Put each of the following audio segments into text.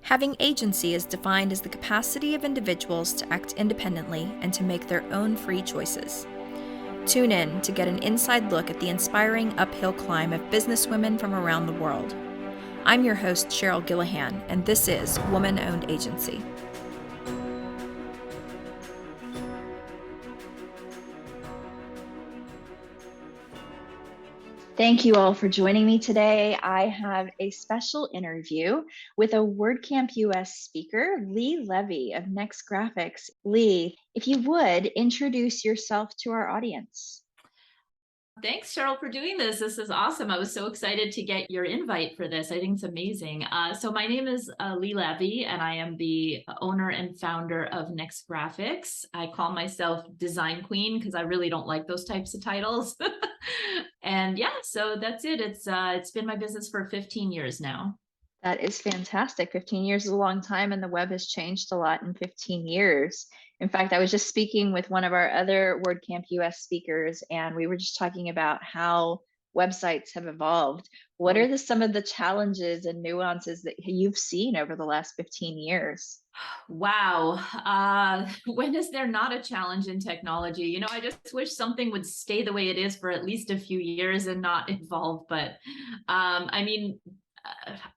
Having agency is defined as the capacity of individuals to act independently and to make their own free choices. Tune in to get an inside look at the inspiring uphill climb of businesswomen from around the world. I'm your host, Cheryl Gillihan, and this is Woman-Owned Agency. Thank you all for joining me today. I have a special interview with a WordCamp US speaker, Levy of Nex Graphics. Lee, if you would, introduce yourself to our audience. Thanks, Cheryl, for doing this. This is awesome. I was so excited to get your invite for this. I think it's amazing. So my name is Levy, and I am the owner and founder of Nex Graphics. I call myself Design Queen because I really don't like those types of titles. And yeah, so that's it. It's been my business for 15 years now. That is fantastic. 15 years is a long time, and the web has changed a lot in 15 years. In fact, I was just speaking with one of our other WordCamp US speakers, and we were just talking about how websites have evolved. What are some of the challenges and nuances that you've seen over the last 15 years? Wow. When is there not a challenge in technology? You know, I just wish something would stay the way it is for at least a few years and not evolve. But I mean,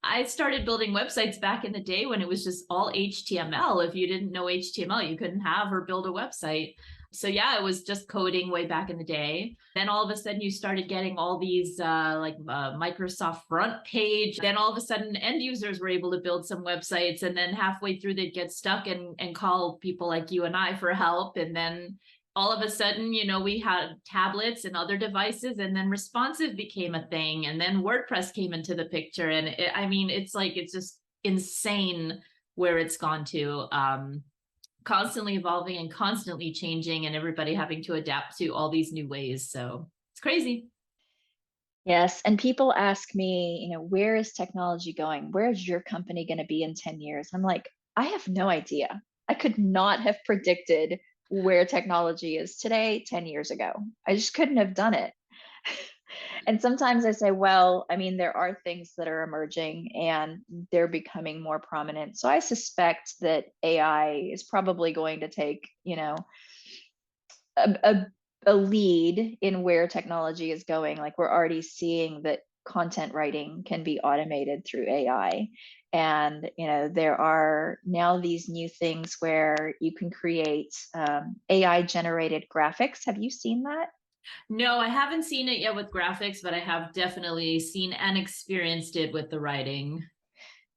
I started building websites back in the day when it was just all HTML. If you didn't know HTML, you couldn't have or build a website. So yeah, it was just coding way back in the day. Then all of a sudden you started getting all these Microsoft front page. Then all of a sudden end users were able to build some websites, and then halfway through they'd get stuck and call people like you and I for help. And then all of a sudden, you know, we had tablets and other devices, and then responsive became a thing, and then WordPress came into the picture. And I mean, it's just insane where it's gone to. Constantly evolving and constantly changing, and everybody having to adapt to all these new ways. So it's crazy. Yes, and people ask me, you know, where is technology going? Where is your company going to be in 10 years? I'm like, I have no idea. I could not have predicted where technology is today 10 years ago. I just couldn't have done it. And sometimes I say, well, I mean, there are things that are emerging and they're becoming more prominent. So I suspect that AI is probably going to take, you know, a lead in where technology is going. Like, we're already seeing that content writing can be automated through AI. And, you know, there are now these new things where you can create AI generated graphics. Have you seen that? No, I haven't seen it yet with graphics, but I have definitely seen and experienced it with the writing.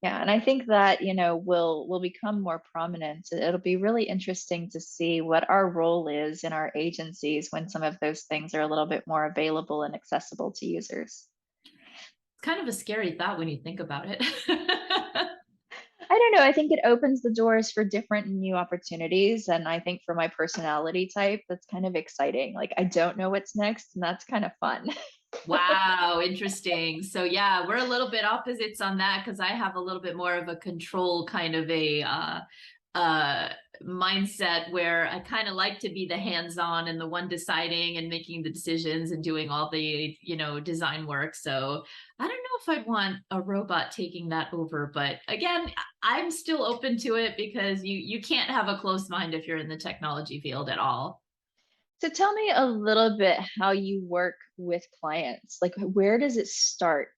Yeah, and I think that, you know, will become more prominent. It'll be really interesting to see what our role is in our agencies when some of those things are a little bit more available and accessible to users. It's kind of a scary thought when you think about it. I don't know. I think it opens the doors for different and new opportunities. And I think for my personality type, that's kind of exciting. Like, I don't know what's next, and that's kind of fun. Wow, interesting. So yeah, we're a little bit opposites on that because I have a little bit more of a control kind of a uh mindset where I kind of like to be the hands-on and the one deciding and making the decisions and doing all the, you know, design work. So I don't know if I'd want a robot taking that over, but again, I'm still open to it because you can't have a closed mind if you're in the technology field at all. So tell me a little bit how you work with clients. Like, where does it start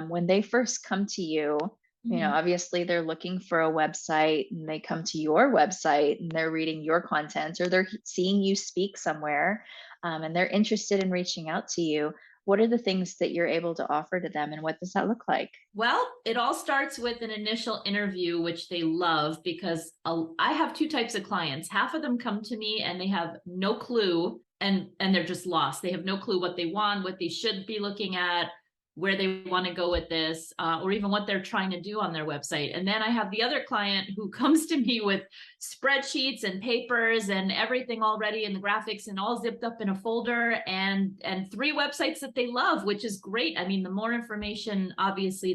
when they first come to you? You know, Mhm. obviously they're looking for a website, and they come to your website and they're reading your content, or they're seeing you speak somewhere, and they're interested in reaching out to you. What are the things that you're able to offer to them, and what does that look like? Well, it all starts with an initial interview, which they love because I have two types of clients. Half of them come to me and they have no clue, and they're just lost. They have no clue what they want, what they should be looking at, where they want to go with this, or even what they're trying to do on their website. And then I have the other client who comes to me with spreadsheets and papers and everything already in the graphics and all zipped up in a folder, and three websites that they love, which is great. I mean, the more information obviously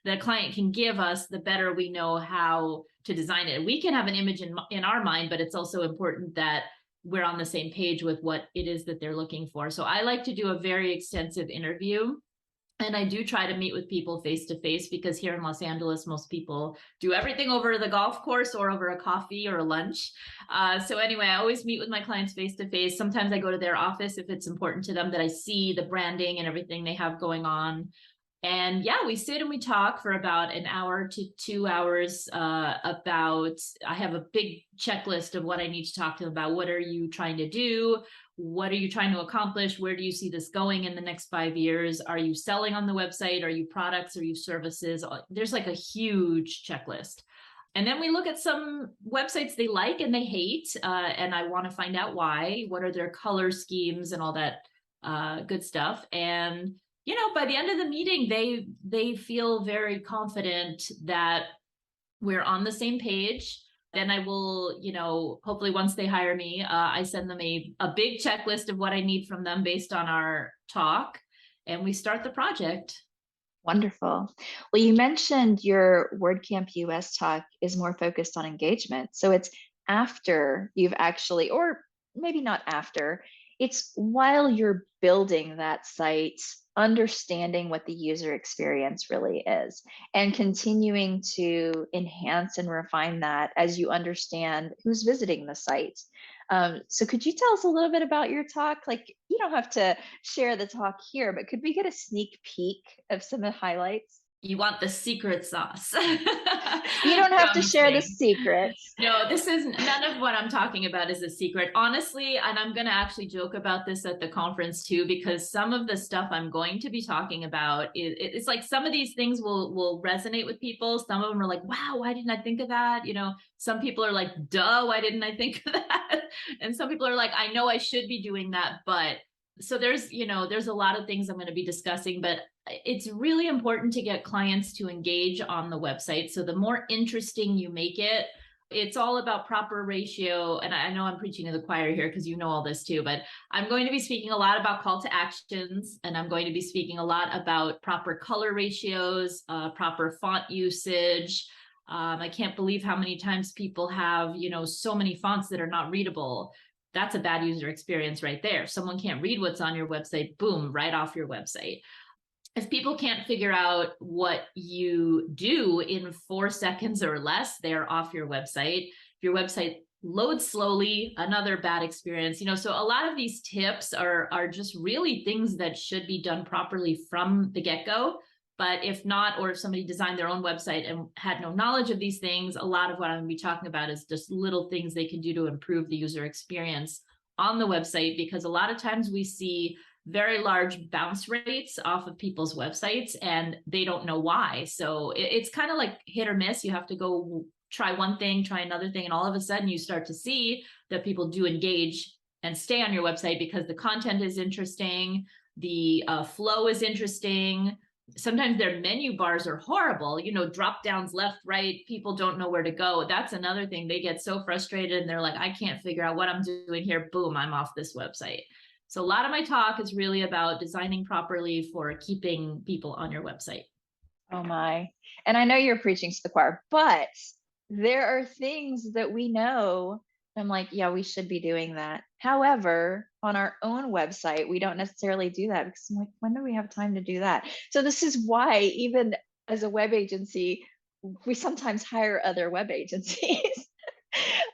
that client can give us, the better we know how to design it. We can have an image in our mind, but it's also important that we're on the same page with what it is that they're looking for. So I like to do a very extensive interview. And I do try to meet with people face to face, because here in Los Angeles, most people do everything over the golf course or over a coffee or a lunch. So anyway, I always meet with my clients face to face. Sometimes I go to their office if it's important to them that I see the branding and everything they have going on. And yeah, we sit and we talk for about an hour to 2 hours about, I have a big checklist of what I need to talk to them about. What are you trying to do? What are you trying to accomplish? Where do you see this going in the next 5 years? Are you selling on the website? Are you products? Are you services? There's like a huge checklist. And then we look at some websites they like and they hate. And I want to find out why. What are their color schemes and all that good stuff. And by the end of the meeting, they feel very confident that we're on the same page. Then I will, hopefully once they hire me, I send them a big checklist of what I need from them based on our talk, and we start the project. Wonderful. Well, you mentioned your WordCamp US talk is more focused on engagement. So it's after you've actually, or maybe not after, it's while you're building that site, understanding what the user experience really is, and continuing to enhance and refine that as you understand who's visiting the site. So could you tell us a little bit about your talk? Like, you don't have to share the talk here, but could we get a sneak peek of some of the highlights? You want the secret sauce. You don't No, have I'm to just share the kidding. secrets. No, this is none of what I'm talking about is a secret, honestly. And I'm going to actually joke about this at the conference too, because some of the stuff I'm going to be talking about it's like some of these things will resonate with people. Some of them are like, wow, why didn't I think of that? Some people are like, duh, why didn't I think of that? And some people are like, I know I should be doing that, but so there's a lot of things I'm going to be discussing, but it's really important to get clients to engage on the website. So the more interesting you make it, it's all about proper ratio. And I know I'm preaching to the choir here because you know all this too, but I'm going to be speaking a lot about call to actions, and I'm going to be speaking a lot about proper color ratios, proper font usage. I can't believe how many times people have, so many fonts that are not readable. That's a bad user experience right there. Someone can't read what's on your website, boom, right off your website. If people can't figure out what you do in 4 seconds or less, they're off your website. If your website loads slowly, another bad experience. So a lot of these tips are just really things that should be done properly from the get-go. But if not, or if somebody designed their own website and had no knowledge of these things, a lot of what I'm going to be talking about is just little things they can do to improve the user experience on the website, because a lot of times we see very large bounce rates off of people's websites and they don't know why. So it's kind of like hit or miss. You have to go try one thing, try another thing, and all of a sudden you start to see that people do engage and stay on your website because the content is interesting, the flow is interesting. Sometimes their menu bars are horrible, drop downs left, right, people don't know where to go. That's another thing. They get so frustrated and they're like, I can't figure out what I'm doing here. Boom, I'm off this website. So a lot of my talk is really about designing properly for keeping people on your website. Oh my. And I know you're preaching to the choir, but there are things that we know. I'm like, yeah, we should be doing that. However, on our own website, we don't necessarily do that because I'm like, when do we have time to do that? So this is why, even as a web agency, we sometimes hire other web agencies.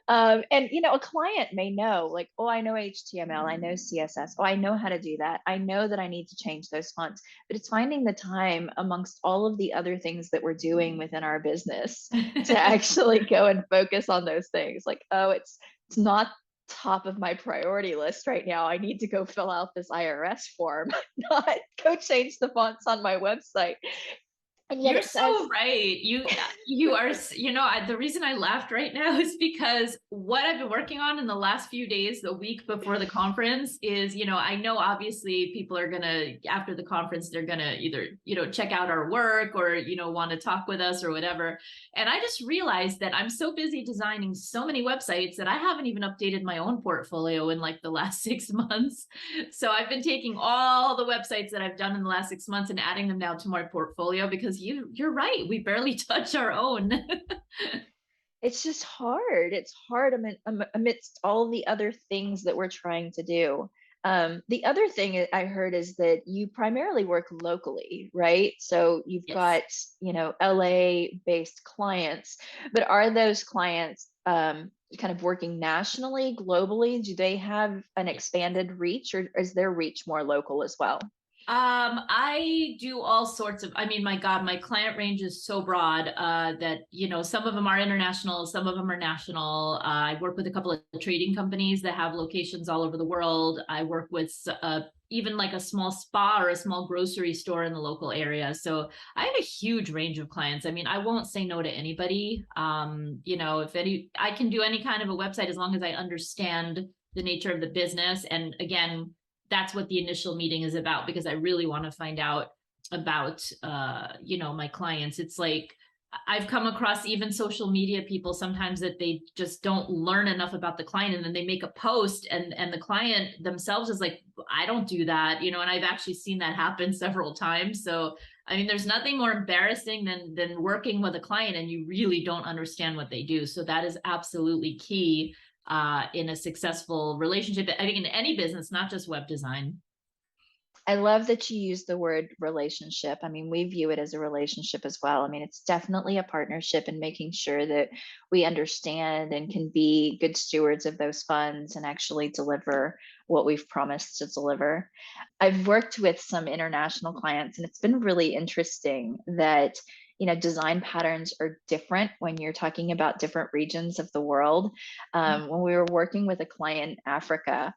And a client may know, like, oh, I know HTML, I know CSS, oh, I know how to do that. I know that I need to change those fonts, but it's finding the time amongst all of the other things that we're doing within our business to actually go and focus on those things. Like, oh, it's not top of my priority list right now. I need to go fill out this IRS form, not go change the fonts on my website. And yet You're it says, so right. You are, the reason I laughed right now is because what I've been working on in the last few days, the week before the conference is, I know obviously people are going to, after the conference, they're going to either, check out our work or, want to talk with us or whatever. And I just realized that I'm so busy designing so many websites that I haven't even updated my own portfolio in like the last 6 months. So I've been taking all the websites that I've done in the last 6 months and adding them now to my portfolio, because you're right. We barely touch our own. it's just hard. It's hard amidst all the other things that we're trying to do. The other thing I heard is that you primarily work locally, right? So you've Yes. got, LA based clients, but are those clients kind of working nationally, globally? Do they have an Yes. expanded reach, or is their reach more local as well? I do all sorts of, I mean, my God, my client range is so broad that, some of them are international, some of them are national. I work with a couple of trading companies that have locations all over the world. I work with even like a small spa or a small grocery store in the local area. So I have a huge range of clients. I mean, I won't say no to anybody. If I can do any kind of a website as long as I understand the nature of the business. And again, that's what the initial meeting is about, because I really want to find out about my clients. It's like I've come across even social media people sometimes that they just don't learn enough about the client, and then they make a post and the client themselves is like, I don't do that, and I've actually seen that happen several times. So I mean, there's nothing more embarrassing than working with a client and you really don't understand what they do. So that is absolutely key in a successful relationship. I think in any business, not just web design. I love that you use the word relationship. I mean, we view it as a relationship as well. I mean, it's definitely a partnership in making sure that we understand and can be good stewards of those funds and actually deliver what we've promised to deliver. I've worked with some international clients, and it's been really interesting that design patterns are different when you're talking about different regions of the world. When we were working with a client in Africa,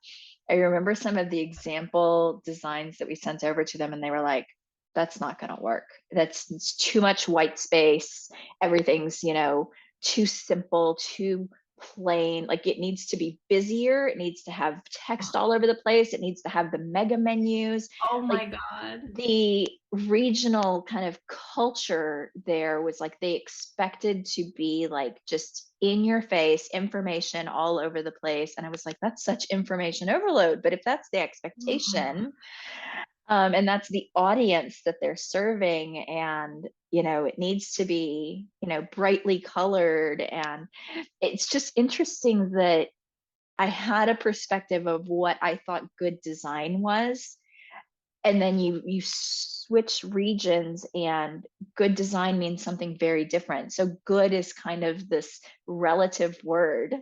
I remember some of the example designs that we sent over to them, and they were like, that's not going to work. It's too much white space. Everything's, too simple, too plain. Like, it needs to be busier. It needs to have text all over the place. It needs to have the mega menus. Oh Like, my God. the regional kind of culture there was like they expected to be like just in your face information all over the place, and I was like, that's such information overload. But if that's the expectation, and that's the audience that they're serving, and it needs to be brightly colored, and it's just interesting that I had a perspective of what I thought good design was, and then you switch regions, and good design means something very different. So good is kind of this relative word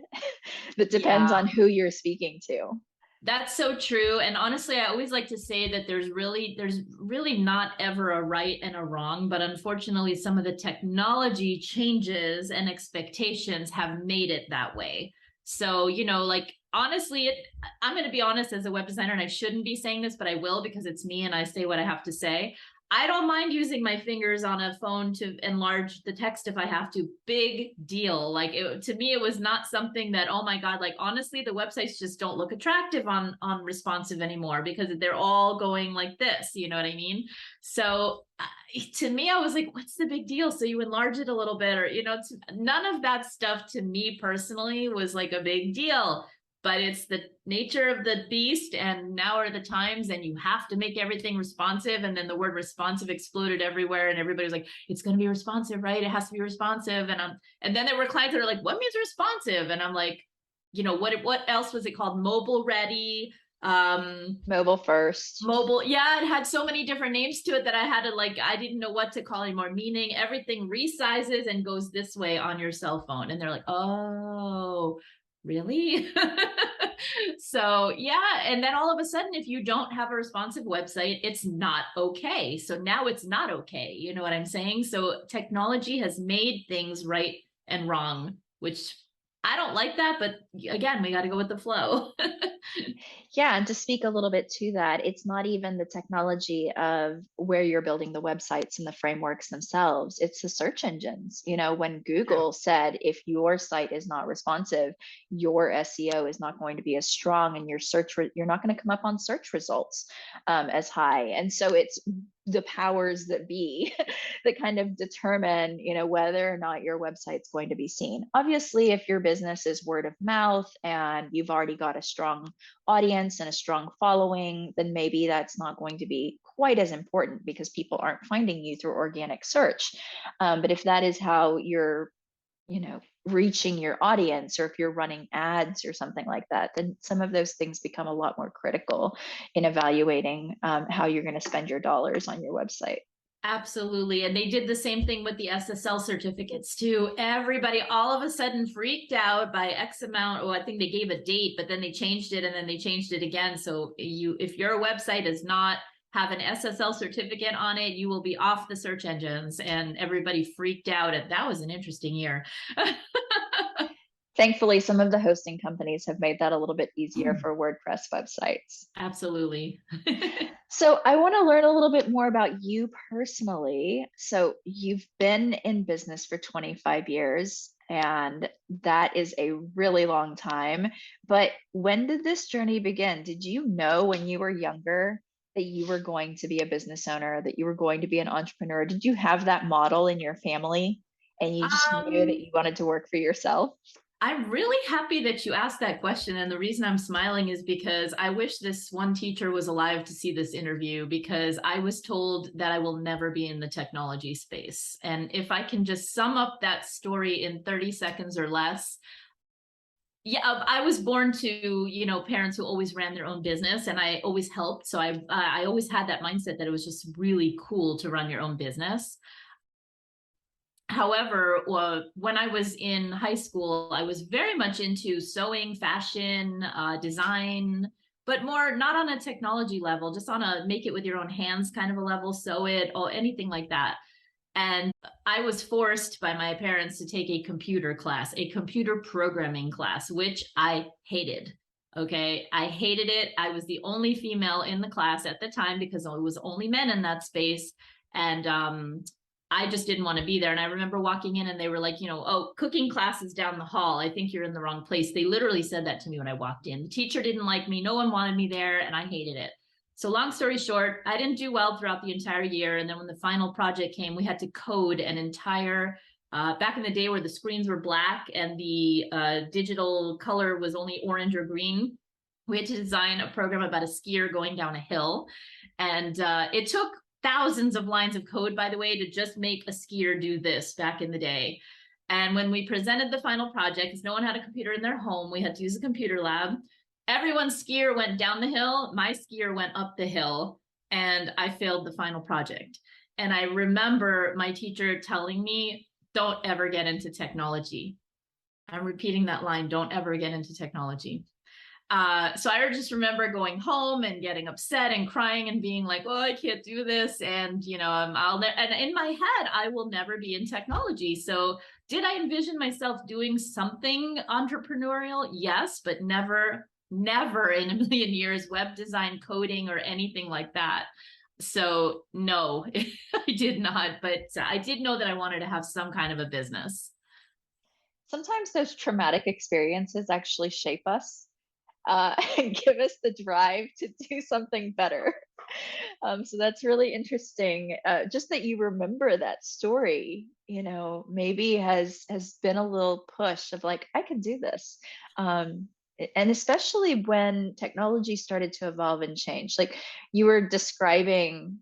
that depends Yeah, on who you're speaking to. that's so true. And honestly, I always like to say that there's really not ever a right and a wrong, but unfortunately some of the technology changes and expectations have made it that way. So, like honestly, I'm going to be honest as a web designer, and I shouldn't be saying this, but I will because it's me and I say what I have to say. I don't mind using my fingers on a phone to enlarge the text if I have to. Big deal. Like to me, it was not something that, oh my God, like honestly, the websites just don't look attractive on responsive anymore because they're all going like this. You know what I mean? So to me, I was like, what's the big deal? So you enlarge it a little bit, or, none of that stuff to me personally was like a big deal, but it's the nature of the beast, and now are the times, and you have to make everything responsive. And then the word responsive exploded everywhere, and everybody's like, it's going to be responsive, right? It has to be responsive. And then there were clients that are like, what means responsive? And I'm like, what else was it called? Mobile ready, Mobile first. mobile. Yeah, it had so many different names to it that I had to, like, I didn't know what to call anymore, meaning everything resizes and goes this way on your cell phone. And they're like, oh, really? So yeah, and then all of a sudden, if you don't have a responsive website, it's not okay. So now it's not okay. You know what I'm saying? So technology has made things right and wrong, which I don't like that, but again, we got to go with the flow. Yeah, and to speak a little bit to that, it's not even the technology of where you're building the websites and the frameworks themselves. It's the search engines. When True. Google said if your site is not responsive, your SEO is not going to be as strong, and you're not going to come up on search results as high. And so it's the powers that be that kind of determine, whether or not your website's going to be seen. Obviously, if your business is word of mouth and you've already got a strong audience and a strong following, then maybe that's not going to be quite as important because people aren't finding you through organic search. But if that is how you're reaching your audience, or if you're running ads or something like that, then some of those things become a lot more critical in evaluating how you're going to spend your dollars on your website. Absolutely. And they did the same thing with the SSL certificates too. Everybody all of a sudden freaked out by X amount. Oh, I think they gave a date, but then they changed it and then they changed it again. So if your website does not have an SSL certificate on it, you will be off the search engines. And everybody freaked out. That was an interesting year. Thankfully, some of the hosting companies have made that a little bit easier for WordPress websites. Absolutely. So I want to learn a little bit more about you personally. So you've been in business for 25 years, and that is a really long time. But when did this journey begin? Did you know when you were younger that you were going to be a business owner, that you were going to be an entrepreneur? Did you have that model in your family and you just knew that Um, you wanted to work for yourself? I'm really happy that you asked that question. And the reason I'm smiling is because I wish this one teacher was alive to see this interview, because I was told that I will never be in the technology space. And if I can just sum up that story in 30 seconds or less. Yeah, I was born to, parents who always ran their own business, and I always helped. So I always had that mindset that it was just really cool to run your own business. However, when I was in high school, I was very much into sewing, fashion, design, but more not on a technology level, just on a make it with your own hands kind of a level, sew it or anything like that. And I was forced by my parents to take a computer class, a computer programming class, which I hated. Okay. I hated it. I was the only female in the class at the time because it was only men in that space. And I just didn't want to be there. And I remember walking in and they were like, oh, cooking classes down the hall. I think you're in the wrong place. They literally said that to me when I walked in. The teacher didn't like me. No one wanted me there. And I hated it. So long story short, I didn't do well throughout the entire year. And then when the final project came, we had to code an entire, back in the day where the screens were black and the digital color was only orange or green. We had to design a program about a skier going down a hill. And it took thousands of lines of code, by the way, to just make a skier do this back in the day. And when we presented the final project, because no one had a computer in their home, we had to use a computer lab. Everyone's skier went down the hill. My skier went up the hill, and I failed the final project. And I remember my teacher telling me, don't ever get into technology. I'm repeating that line, don't ever get into technology. So I just remember going home and getting upset and crying and being like, "Oh, I can't do this," and and in my head, I will never be in technology. So did I envision myself doing something entrepreneurial? Yes, but never in a million years web design, coding, or anything like that. So no, I did not. But I did know that I wanted to have some kind of a business. Sometimes those traumatic experiences actually shape us and give us the drive to do something better. So that's really interesting. Just that you remember that story, maybe has been a little push of like, I can do this. And especially when technology started to evolve and change. Like you were describing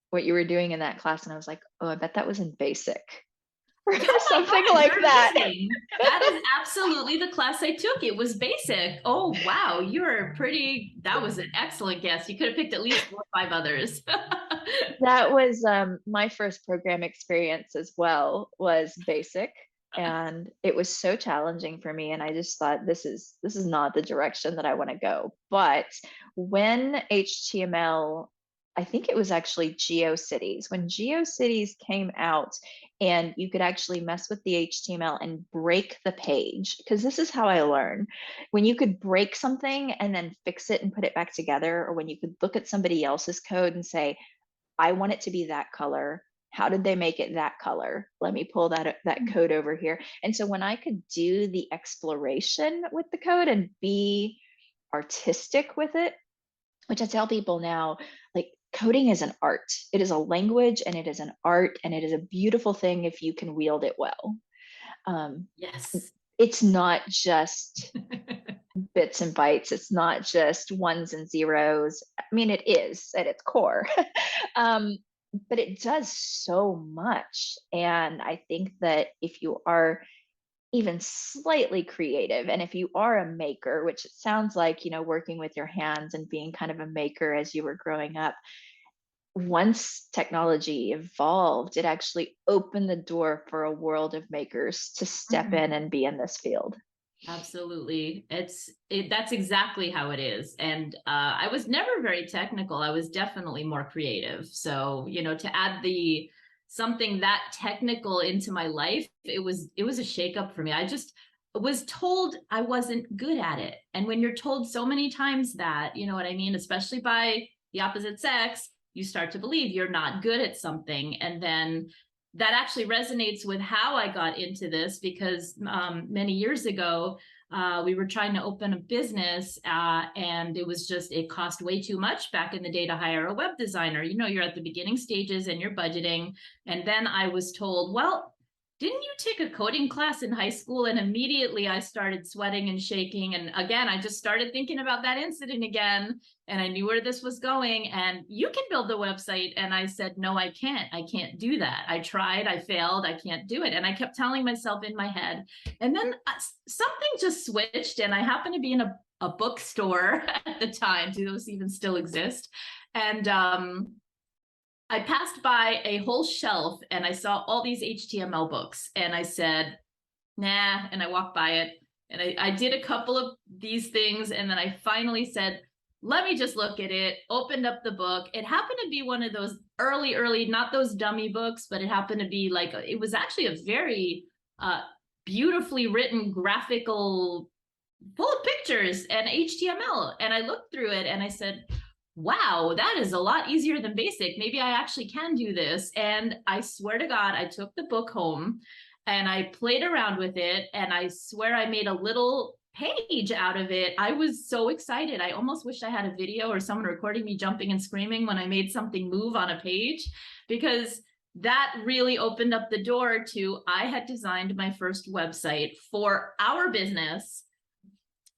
what you were doing in that class, and I was like, oh, I bet that was in basic or Oh my something God, like you're that. amazing. That is absolutely the class I took. It was basic. Oh, wow. That was an excellent guess. You could have picked at least 4 or 5 others. That was my first program experience as well, was basic, and it was so challenging for me, and I just thought this is not the direction that I want to go. But when HTML, I think it was actually GeoCities, when GeoCities came out and you could actually mess with the HTML and break the page, because this is how I learned. When you could break something and then fix it and put it back together, or when you could look at somebody else's code and say, I want it to be that color. How did they make it that color? Let me pull that code over here. And so when I could do the exploration with the code and be artistic with it, which I tell people now, like coding is an art. It is a language and it is an art, and it is a beautiful thing if you can wield it well. Um, Yes. it's not just bits and bytes. It's not just ones and zeros. I mean, it is at its core, um, but it does so much. And I think that if you are even slightly creative, and if you are a maker, which it sounds like, working with your hands and being kind of a maker as you were growing up, once technology evolved, it actually opened the door for a world of makers to step in and be in this field. Absolutely. That's exactly how it is. And I was never very technical. I was definitely more creative. So, to add the something that technical into my life, it was a shakeup for me. I just was told I wasn't good at it. And when you're told so many times that, you know what I mean, especially by the opposite sex, you start to believe you're not good at something. And then that actually resonates with how I got into this because many years ago, we were trying to open a business and it cost way too much back in the day to hire a web designer. You're at the beginning stages and you're budgeting. And then I was told, well, didn't you take a coding class in high school? And immediately I started sweating and shaking. And again, I just started thinking about that incident again. And I knew where this was going. And you can build the website. And I said, no, I can't. I can't do that. I tried, I failed, I can't do it. And I kept telling myself in my head. And then something just switched. And I happened to be in a bookstore at the time. Do those even still exist? And I passed by a whole shelf and I saw all these HTML books and I said, nah, and I walked by it and I did a couple of these things and then I finally said, let me just look at it, opened up the book. It happened to be one of those early, not those dummy books, but it happened to be it was actually a very beautifully written graphical, full of pictures and HTML. And I looked through it and I said, wow, that is a lot easier than basic. Maybe I actually can do this. And I swear to God, I took the book home and I played around with it. And I swear I made a little page out of it. I was so excited. I almost wish I had a video or someone recording me jumping and screaming when I made something move on a page, because that really opened up the door to, I had designed my first website for our business,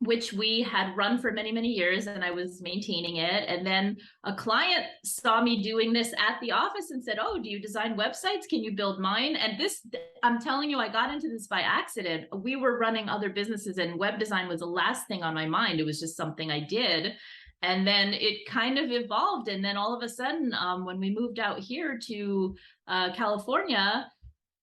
which we had run for many, many years, and I was maintaining it. And then a client saw me doing this at the office and said, oh, do you design websites? Can you build mine? And this, I'm telling you, I got into this by accident. We were running other businesses and web design was the last thing on my mind. It was just something I did. And then it kind of evolved. And then all of a sudden, when we moved out here to California,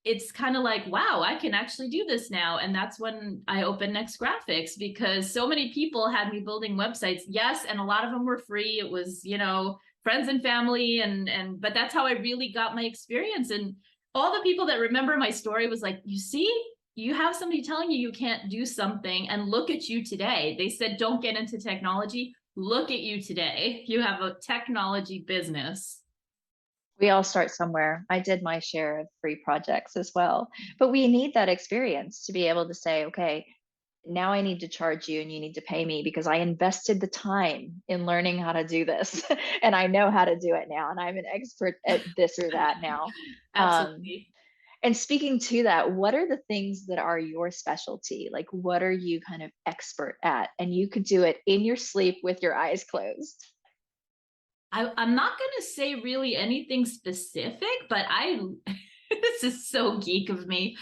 it's kind of like, wow, I can actually do this now. And that's when I opened Nex Graphics, because so many people had me building websites. Yes, and a lot of them were free. It was, friends and family, but that's how I really got my experience. And all the people that remember my story was like, you see, you have somebody telling you can't do something, and look at you today. They said, don't get into technology. Look at you today. You have a technology business. We all start somewhere. I did my share of free projects as well. But we need that experience to be able to say, okay, now I need to charge you and you need to pay me because I invested the time in learning how to do this and I know how to do it now. And I'm an expert at this or that now. Um, Absolutely. and speaking to that, what are the things that are your specialty? Like, what are you kind of expert at? And you could do it in your sleep with your eyes closed. I'm not going to say really anything specific, but this is so geek of me.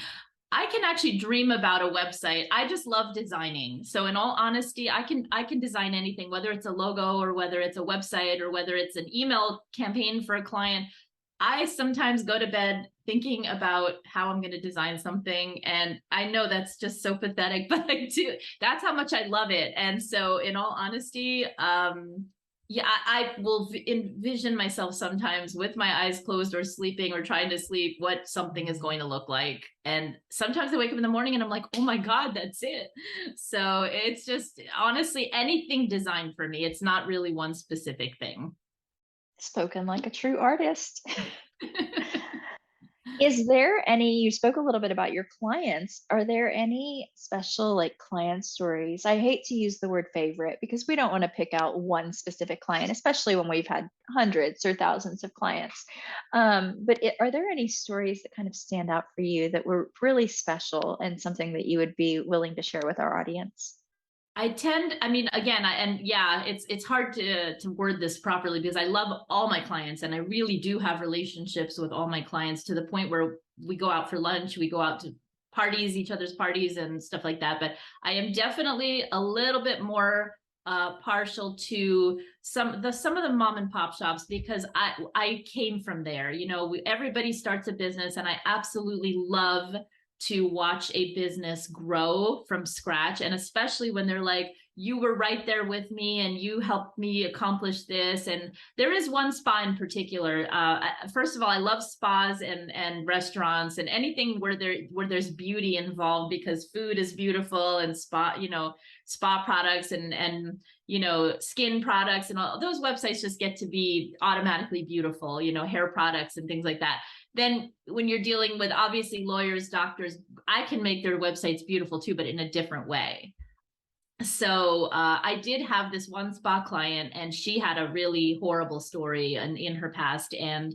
I can actually dream about a website. I just love designing. So in all honesty, I can design anything, whether it's a logo or whether it's a website or whether it's an email campaign for a client. I sometimes go to bed thinking about how I'm going to design something. And I know that's just so pathetic, but I do. That's how much I love it. And so in all honesty, yeah, I will envision myself sometimes with my eyes closed or sleeping or trying to sleep what something is going to look like. And sometimes I wake up in the morning and I'm like, oh my God, that's it. So it's just honestly anything designed for me. It's not really one specific thing. Spoken like a true artist. Is there any, you spoke a little bit about your clients. Are there any special like client stories? I hate to use the word favorite because we don't want to pick out one specific client, especially when we've had hundreds or thousands of clients. Are there any stories that kind of stand out for you that were really special and something that you would be willing to share with our audience? I mean, again, and yeah, it's hard to word this properly because I love all my clients and I really do have relationships with all my clients to the point where we go out for lunch, we go out to parties, each other's parties and stuff like that. But I am definitely a little bit more partial to some of the mom and pop shops, because I came from there. You know, everybody starts a business, and I absolutely love to watch a business grow from scratch. And especially when they're like, you were right there with me and you helped me accomplish this. And there is one spa in particular. First of all, I love spas and restaurants and anything where there's beauty involved, because food is beautiful, and spa products and skin products, and all those websites just get to be automatically beautiful, hair products and things like that. Then when you're dealing with obviously lawyers, doctors, I can make their websites beautiful too, but in a different way. So I did have this one spa client, and she had a really horrible story in her past, and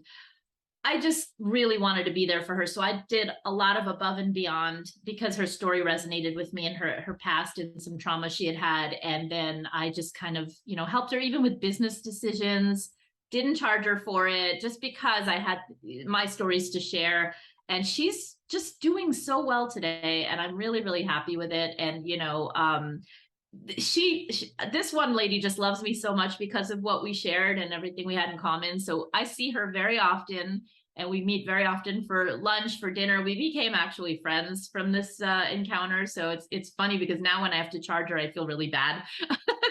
I just really wanted to be there for her. So I did a lot of above and beyond, because her story resonated with me, and her past and some trauma she had had. And then I just kind of, helped her even with business decisions, didn't charge her for it, just because I had my stories to share. And she's just doing so well today, and I'm really, really happy with it. And, this one lady just loves me so much because of what we shared and everything we had in common. So I see her very often, and we meet very often for lunch, for dinner. We became actually friends from this encounter. So it's funny, because now when I have to charge her, I feel really bad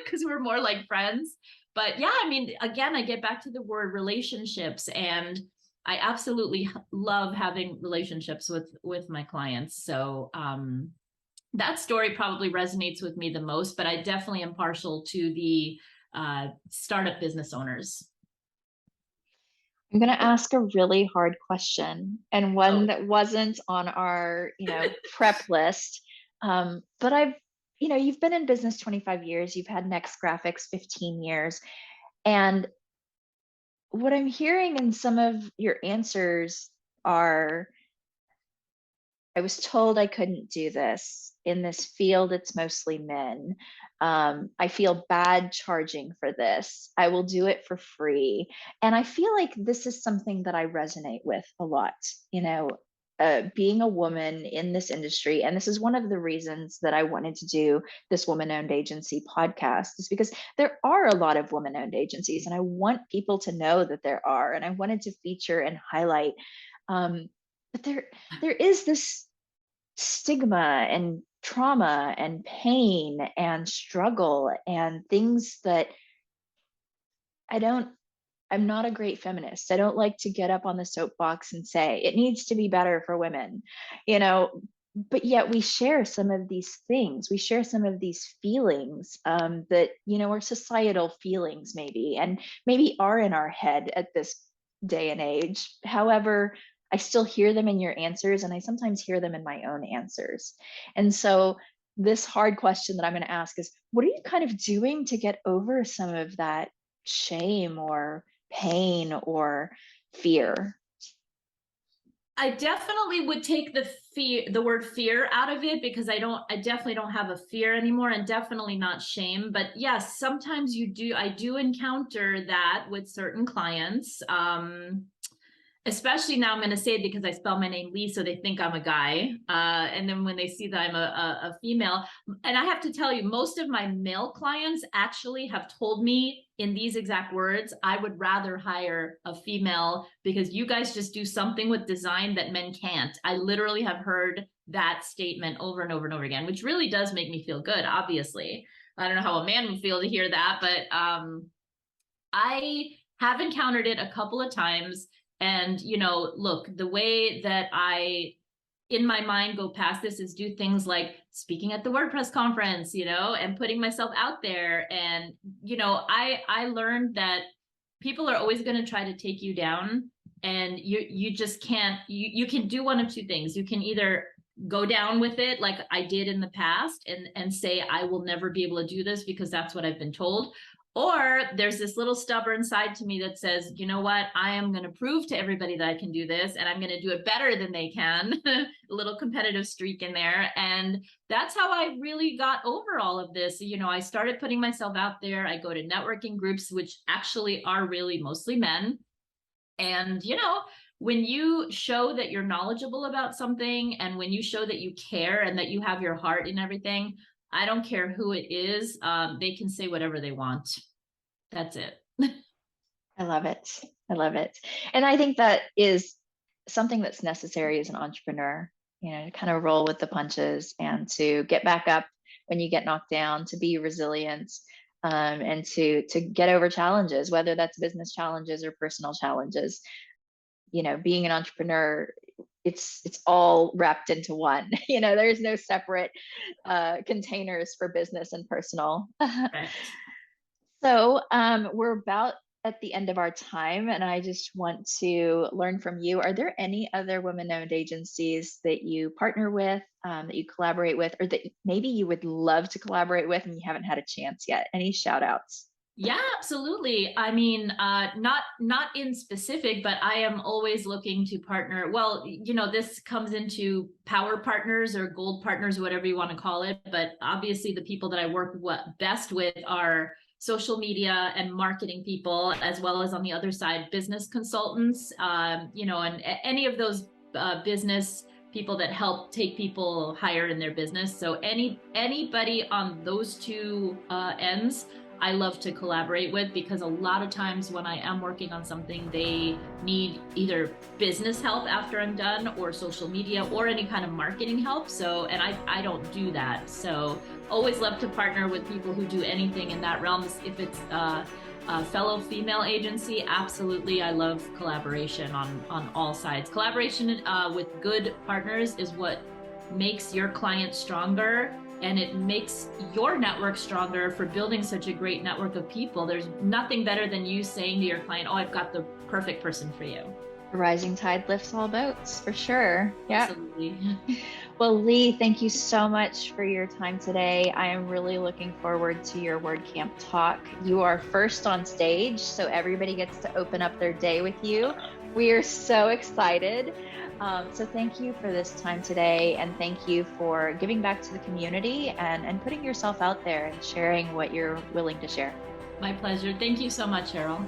because we're more like friends. But yeah, I mean, again, I get back to the word relationships, and I absolutely love having relationships with my clients. So that story probably resonates with me the most, but I definitely am partial to the startup business owners. I'm going to ask a really hard question, and one Oh, that wasn't on our, prep list. But you've been in business 25 years, you've had Nex Graphics 15 years. And what I'm hearing in some of your answers are, I was told I couldn't do this. In this field, it's mostly men. I feel bad charging for this. I will do it for free. And I feel like this is something that I resonate with a lot, being a woman in this industry. And this is one of the reasons that I wanted to do this woman owned agency podcast, is because there are a lot of woman owned agencies, and I want people to know that there are. And I wanted to feature and highlight. But there is this stigma and trauma and pain and struggle and things that I'm not a great feminist. I don't like to get up on the soapbox and say it needs to be better for women, you know, but yet we share some of these things. We share some of these feelings that, are societal feelings, maybe, and maybe are in our head at this day and age. However, I still hear them in your answers, and I sometimes hear them in my own answers. And so this hard question that I'm going to ask is, what are you kind of doing to get over some of that shame or pain or fear? I definitely would take the word fear out of it, because I definitely don't have a fear anymore, and definitely not shame. But yes, sometimes I do encounter that with certain clients. Especially now, I'm going to say it because I spell my name Lee, so they think I'm a guy. And then when they see that I'm a female, and I have to tell you, most of my male clients actually have told me in these exact words, I would rather hire a female, because you guys just do something with design that men can't. I literally have heard that statement over and over and over again, which really does make me feel good, obviously. I don't know how a man would feel to hear that, but I have encountered it a couple of times. And, look, the way that I, in my mind, go past this is do things like speaking at the WordPress conference, and putting myself out there. And, I learned that people are always going to try to take you down, and you just can't, you can do one of two things. You can either go down with it like I did in the past and say, I will never be able to do this because that's what I've been told. Or there's this little stubborn side to me that says, you know what, I am going to prove to everybody that I can do this, and I'm going to do it better than they can. A little competitive streak in there. And that's how I really got over all of this. I started putting myself out there. I go to networking groups, which actually are really mostly men. And, when you show that you're knowledgeable about something, and when you show that you care and that you have your heart in everything, I don't care who it is, they can say whatever they want. That's it. I love it. I love it. And I think that is something that's necessary as an entrepreneur, to kind of roll with the punches and to get back up when you get knocked down, to be resilient, and to get over challenges, whether that's business challenges or personal challenges. Being an entrepreneur, it's all wrapped into one. There's no separate containers for business and personal. Correct. So we're about at the end of our time, and I just want to learn from you. Are there any other women-owned agencies that you partner with, that you collaborate with, or that maybe you would love to collaborate with and you haven't had a chance yet? Any shout outs? Yeah, absolutely. I mean, not in specific, but I am always looking to partner. Well, this comes into power partners or gold partners, whatever you want to call it. But obviously, the people that I work best with are social media and marketing people, as well as on the other side, business consultants. And any of those business people that help take people higher in their business. So anybody on those two ends, I love to collaborate with, because a lot of times when I am working on something, they need either business help after I'm done, or social media, or any kind of marketing help. So, and I don't do that. So always love to partner with people who do anything in that realm. If it's a fellow female agency, absolutely. I love collaboration on all sides. Collaboration with good partners is what makes your client stronger, and it makes your network stronger for building such a great network of people. There's nothing better than you saying to your client, oh, I've got the perfect person for you. A rising tide lifts all boats, for sure. Yeah. Absolutely. Well, Lee, thank you so much for your time today. I am really looking forward to your WordCamp talk. You are first on stage, so everybody gets to open up their day with you. We are so excited. So thank you for this time today, and thank you for giving back to the community and putting yourself out there and sharing what you're willing to share. My pleasure. Thank you so much, Cheryl.